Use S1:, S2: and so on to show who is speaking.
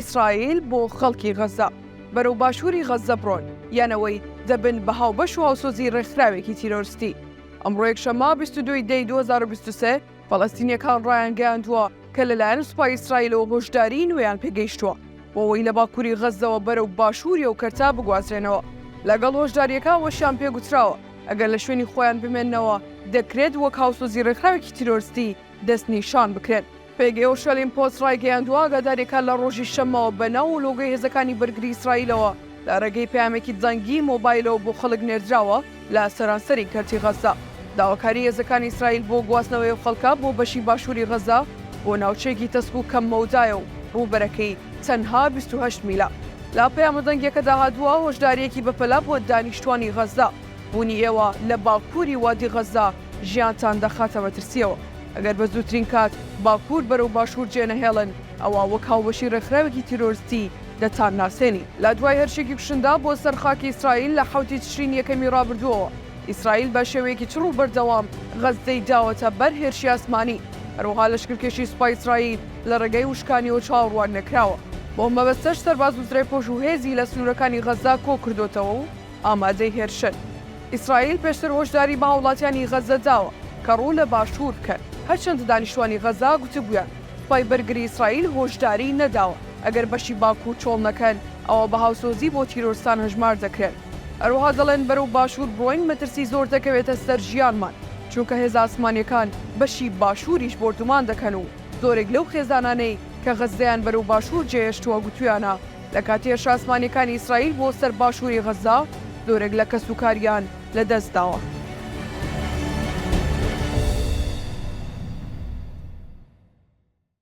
S1: ئیسرائیل بۆ خەڵکی غەزە بەرەو باشووری غەزە بڕۆن یانەوەی دەبن بە هاوبەش و هاوسۆزی ڕێکخراوێکی تیرۆریستی. ئەمڕۆ یەکشەممە 22 دەی 2023 فەڵەستینیەکان ڕایانگەیاندووە کە لەلایەن سوپای ئیسرائیلەوە هۆشداری نوێیان پێگەیشتووە بۆ ئەوەی لە باکووری غەزەوە بەرەو باشووری و کەرتا بگوازرێنەوە. لەگەڵ هۆشداریەکانەوەشیان پێگوتراوە ئەگەر لە شوێنی خۆیان بمێننەوە دەکرێت وەک هاوسۆزی ڕێکخراوێکی تیرۆریستی دەستنیشان بکرێن. پێگەی ئۆشەلیم پۆست ڕایگەیاندووە ئاگاداریەکان لە ڕۆژی شەمەوە بەناو و لۆگەی هێزەکانی بەرگری ئیسرائیلەوە لە ڕێگەی پەیامێکی جەنگی مۆبایلەوە بۆ خەڵک نێردراوە لە سەرانسەری کەرتی غەزە. داواکاری هێزەکانی ئیسرائیل بۆ گواستنەوەی خەڵکە بۆ بەشی باشووری غەزە بۆ ناوچەیەکی تەسک و کەممەودایە و ڕووبەرەکەی تەنها 28 میلە. لا پەیامە جەنگیەکەدا هاتووە هۆشداریەکی بەپەلا بۆ دانیشتوانی غەزە بوونی ئێوە لە باکووری وادی غەزە ژیانتان دەخاتە مەترسیەوە. ئەگەر بە زووترین کات باکوور بەرەو باشوور جێنەهێڵن ئەوە وەک هاوبەشی ڕێکخراوێکی تیرۆریستی دەتان ناسێنی. لە دوای هەرشێکی کوشندا بۆ سەرخاکی ئیسرائیل لە 7 تشرین یەکەمی ڕابردووەوە ئیسرائیل بە شێوەیەکی چڕ و بەردەوام غەزەی داوەتە بەر هێرشی ئاسمانی. هەروەها لەشکرکێشی سوپای ئیسرائیل لە ڕێگەی وشکانیەوە چاوەڕوان نەکراوە. بۆ مەبەستەش سەرباز و زرێپۆش و هێزی لە سنوورەکانی غەزە کۆ کردوتەوە و ئامادەی هێرشن. ئیسرائیل پێشتر هۆشداری بە هاوڵاتیانی غەزە داوە کە ڕوو لە باشوور بکەن. هەرچەندە دانیشتوانی غەزە گوتبوویان سوپای بەرگری ئیسرائیل هۆشداری نەداوە ئەگەر بەشی باکوور چۆڵ نەکەن ئەوە بە هاوسۆزی بۆ تیرۆریستان هەژمار دەکرێت. هەروەها دەڵێن بەرەو باشوور بڕۆین مەترسی زۆر دەکەوێتە سەر ژیانمان چونکە هێز ئاسمانیەکان بەشی باشووریش بردومان دەکەن و زۆرێک لەو خێزانانەی کە غەزەیان بەرەو باشوور جێهێشتووە گوتویانە لە کاتێش ئاسمانیەکانی ئیسرائیل بۆ سەر باشووری غەزە زۆرێک لە کەسوکاریان لەدەست داوە.